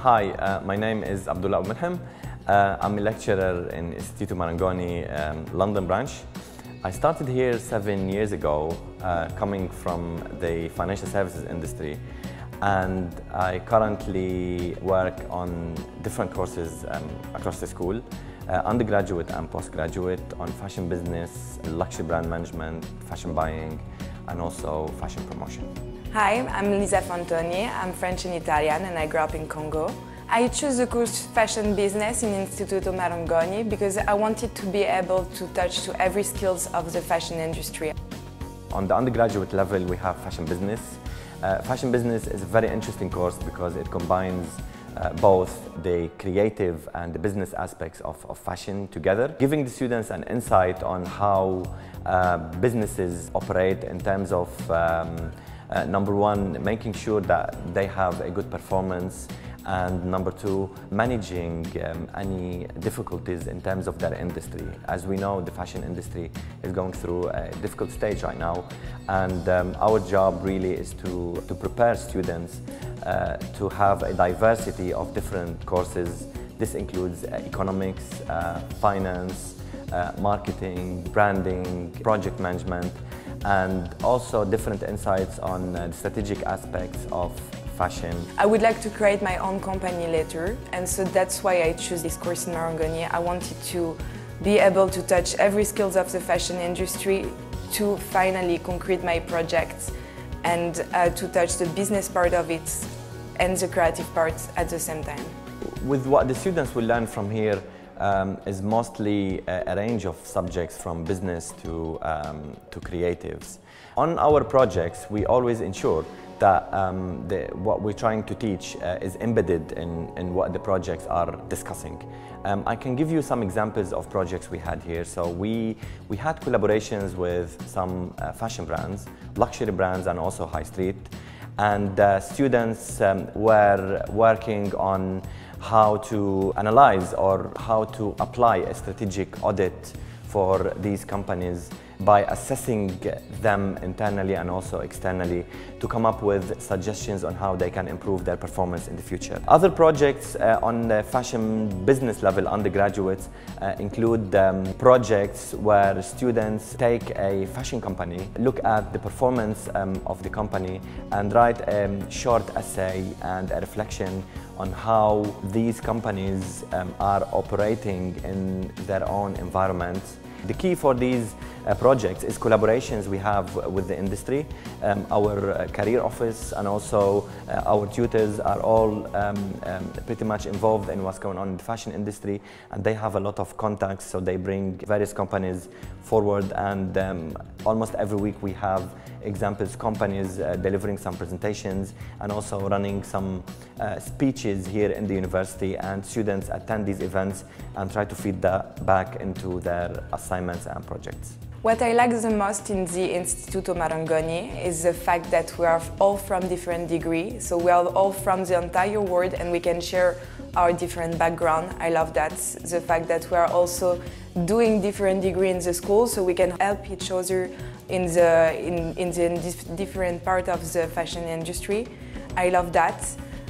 Hi, my name is Abdullah Abu Malham. I'm a lecturer in ISTITUTO Marangoni, London branch. I started here 7 years ago, coming from the financial services industry, and I currently work on different courses across the school, undergraduate and postgraduate, on fashion business, luxury brand management, fashion buying, and also fashion promotion. Hi, I'm Fantoni. I'm French and Italian, and I grew up in Congo. I chose the course Fashion Business in Instituto Marangoni because I wanted to be able to touch to every skills of the fashion industry. On the undergraduate level, we have Fashion Business. Fashion Business is a very interesting course because it combines both the creative and the business aspects of fashion together, giving the students an insight on how businesses operate in terms of number one, making sure that they have a good performance, and number two, managing any difficulties in terms of their industry. As we know, the fashion industry is going through a difficult stage right now, and our job really is to prepare students to have a diversity of different courses. This includes economics, finance, marketing, branding, project management, and also different insights on the strategic aspects of fashion. I would like to create my own company later, and so that's why I chose this course in Marangoni. I wanted to be able to touch every skills of the fashion industry, to finally concrete my projects, and to touch the business part of it and the creative part at the same time. With what the students will learn from here is mostly a range of subjects from business to creatives. On our projects, we always ensure that what we're trying to teach is embedded in what the projects are discussing. I can give you some examples of projects we had here. So we had collaborations with some fashion brands, luxury brands, and also high street. And students were working on how to analyze or how to apply a strategic audit for these companies by assessing them internally and also externally to come up with suggestions on how they can improve their performance in the future. Other projects on the fashion business level, undergraduates, include projects where students take a fashion company, look at the performance of the company, and write a short essay and a reflection on how these companies are operating in their own environments. The key for these projects is collaborations we have with the industry. Our career office and also our tutors are all pretty much involved in what's going on in the fashion industry, and they have a lot of contacts, so they bring various companies forward, and almost every week we have examples, companies delivering some presentations and also running some speeches here in the university, and students attend these events and try to feed that back into their assignments and projects. What I like the most in the Instituto Marangoni is the fact that we are all from different degrees, so we are all from the entire world and we can share our different background. I love that. The fact that we are also doing different degrees in the school, so we can help each other in the different part of the fashion industry. I love that.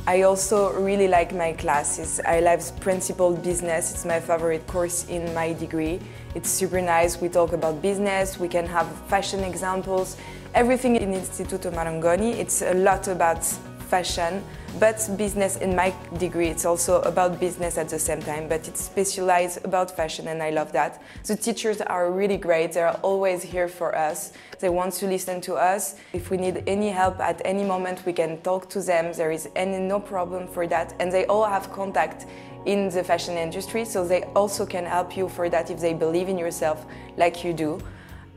I also really like my classes. I love Principled Business. It's my favorite course in my degree. It's super nice. We talk about business, we can have fashion examples. Everything in Instituto Marangoni, it's a lot about fashion, but business in my degree, it's also about business at the same time, but it's specialized about fashion, and I love that. The teachers are really great. They're always here for us. They want to listen to us. If we need any help at any moment, we can talk to them. There is no problem for that, and they all have contact in the fashion industry, so they also can help you for that if they believe in yourself like you do.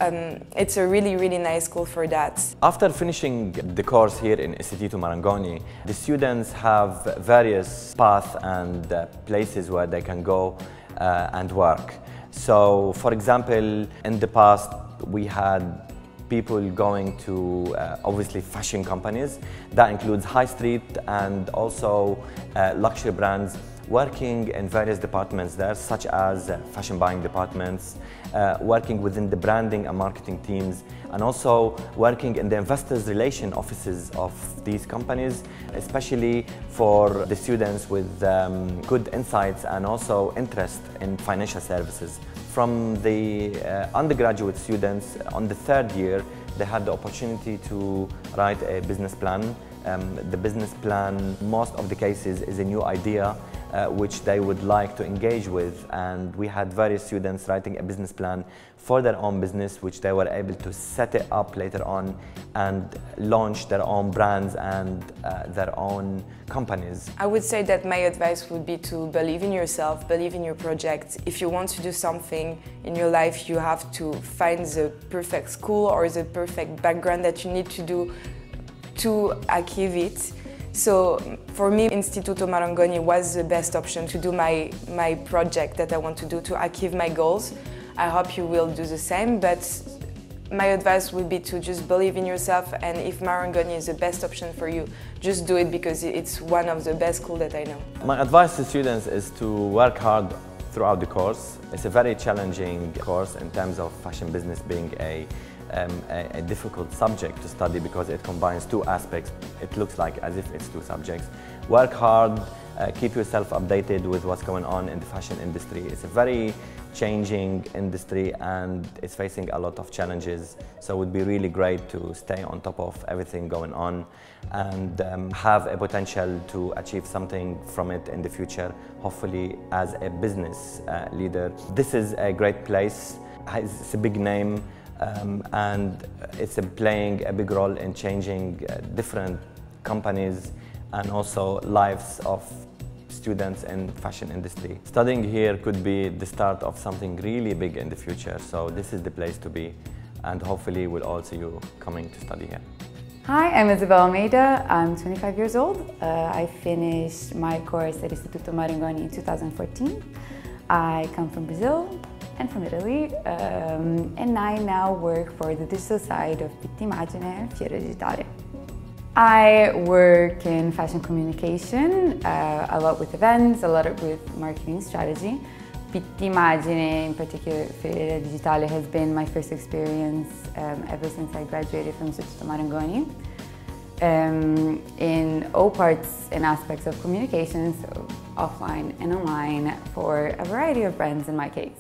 It's a really, really nice school for that. After finishing the course here in Instituto Marangoni, the students have various paths and places where they can go and work. So, for example, in the past we had people going to obviously fashion companies. That includes high street and also luxury brands working in various departments there, such as fashion buying departments, working within the branding and marketing teams, and also working in the investors relation offices of these companies, especially for the students with good insights and also interest in financial services. From the undergraduate students on the third year, they had the opportunity to write a business plan. The business plan, most of the cases, is a new idea which they would like to engage with, and we had various students writing a business plan for their own business, which they were able to set it up later on and launch their own brands and their own companies. I would say that my advice would be to believe in yourself, believe in your project. If you want to do something in your life, you have to find the perfect school or the perfect background that you need to do to achieve it. So for me, Istituto Marangoni was the best option to do my project that I want to do to achieve my goals. I hope you will do the same, but my advice would be to just believe in yourself, and if Marangoni is the best option for you, just do it because it's one of the best schools that I know. My advice to students is to work hard throughout the course. It's a very challenging course in terms of fashion business being a difficult subject to study because it combines two aspects. It looks like as if it's two subjects. Work hard, keep yourself updated with what's going on in the fashion industry. It's a very changing industry and it's facing a lot of challenges, so it would be really great to stay on top of everything going on and have a potential to achieve something from it in the future, hopefully as a business leader. This is a great place. It's a big name. And it's playing a big role in changing different companies and also lives of students in fashion industry. Studying here could be the start of something really big in the future, so this is the place to be, and hopefully we'll all see you coming to study here. Hi, I'm Isabel Almeida. I'm 25 years old. I finished my course at Istituto Marangoni in 2014. I come from Brazil and from Italy, and I now work for the digital side of Pittimmagine Fiera Digitale. I work in fashion communication, a lot with events, a lot with marketing strategy. Pittimmagine, in particular Fiera Digitale, has been my first experience ever since I graduated from Istituto Marangoni, in all parts and aspects of communication, so offline and online, for a variety of brands in my case.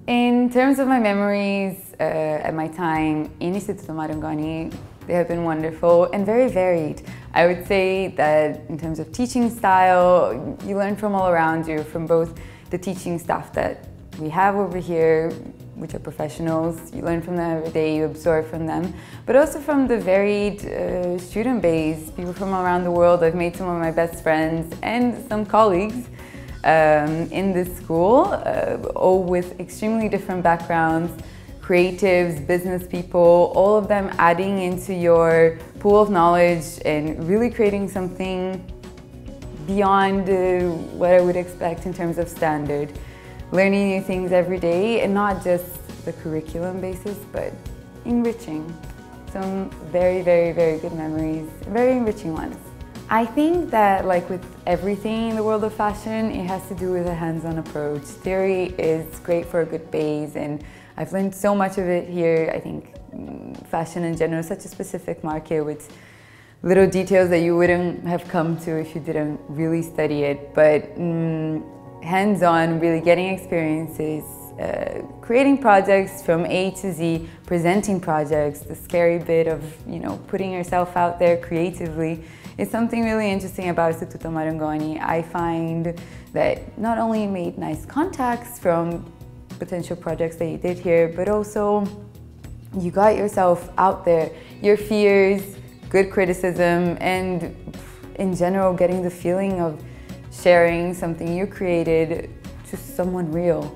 In terms of my memories at my time in Istituto Marangoni, they have been wonderful and very varied. I would say that in terms of teaching style, you learn from all around you, from both the teaching staff that we have over here, which are professionals. You learn from them every day, you absorb from them, but also from the varied student base, people from around the world. I've made some of my best friends and some colleagues in this school, all with extremely different backgrounds, creatives, business people, all of them adding into your pool of knowledge and really creating something beyond what I would expect in terms of standard. Learning new things every day, and not just the curriculum basis, but enriching. Some very, very, very good memories, very enriching ones. I think that, like with everything in the world of fashion, it has to do with a hands-on approach. Theory is great for a good base, and I've learned so much of it here. I think fashion in general is such a specific market with little details that you wouldn't have come to if you didn't really study it. But hands-on, really getting experiences, creating projects from A to Z, presenting projects, the scary bit of, putting yourself out there creatively. It's something really interesting about Istituto Marangoni. I find that not only made nice contacts from potential projects that you did here, but also you got yourself out there, your fears, good criticism, and in general getting the feeling of sharing something you created to someone real.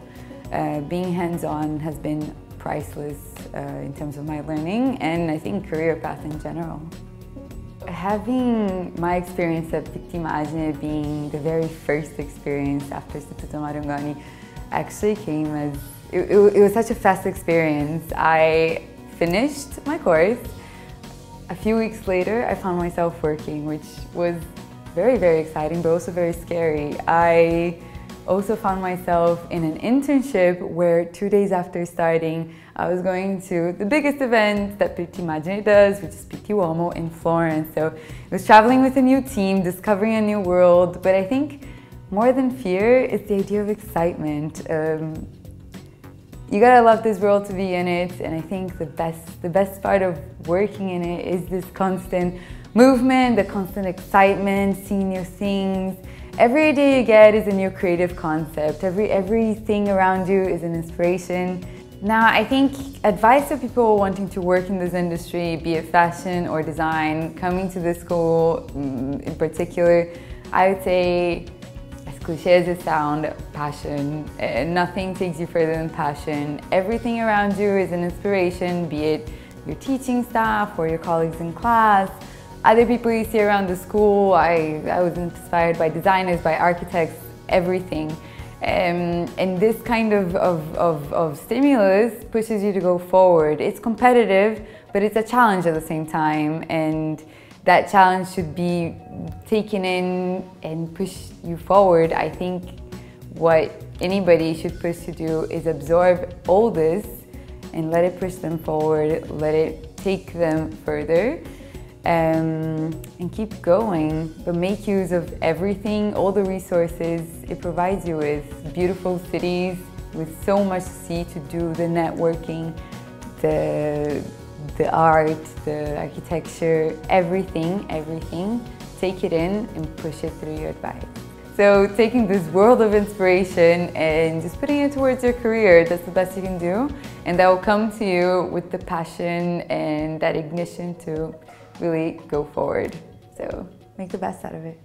Being hands-on has been priceless in terms of my learning, and I think career path in general. Having my experience at Pittimmagine being the very first experience after Istituto Marangoni actually came as, it was such a fast experience. I finished my course. A few weeks later, I found myself working, which was very, very exciting, but also very scary. I also found myself in an internship where 2 days after starting, I was going to the biggest event that PT Immagine does, which is PT Uomo in Florence. So it was traveling with a new team, discovering a new world, but I think more than fear, it's the idea of excitement. You gotta love this world to be in it, and I think the best part of working in it is this constant movement, the constant excitement, seeing new things. Every idea you get is a new creative concept. Everything around you is an inspiration. Now, I think advice for people wanting to work in this industry, be it fashion or design, coming to this school in particular, I would say, as cliche as it sounds, passion. Nothing takes you further than passion. Everything around you is an inspiration, be it your teaching staff or your colleagues in class, other people you see around the school. I was inspired by designers, by architects, everything. And this kind of stimulus pushes you to go forward. It's competitive, but it's a challenge at the same time. And that challenge should be taken in and push you forward. I think what anybody should push to do is absorb all this and let it push them forward, let it take them further. And keep going, but make use of everything, all the resources it provides you with. Beautiful cities with so much to see, to do, the networking, the art, the architecture, everything. Take it in and push it through your advice. So taking this world of inspiration and just putting it towards your career, that's the best you can do. And that will come to you with the passion and that ignition to really go forward. So make the best out of it.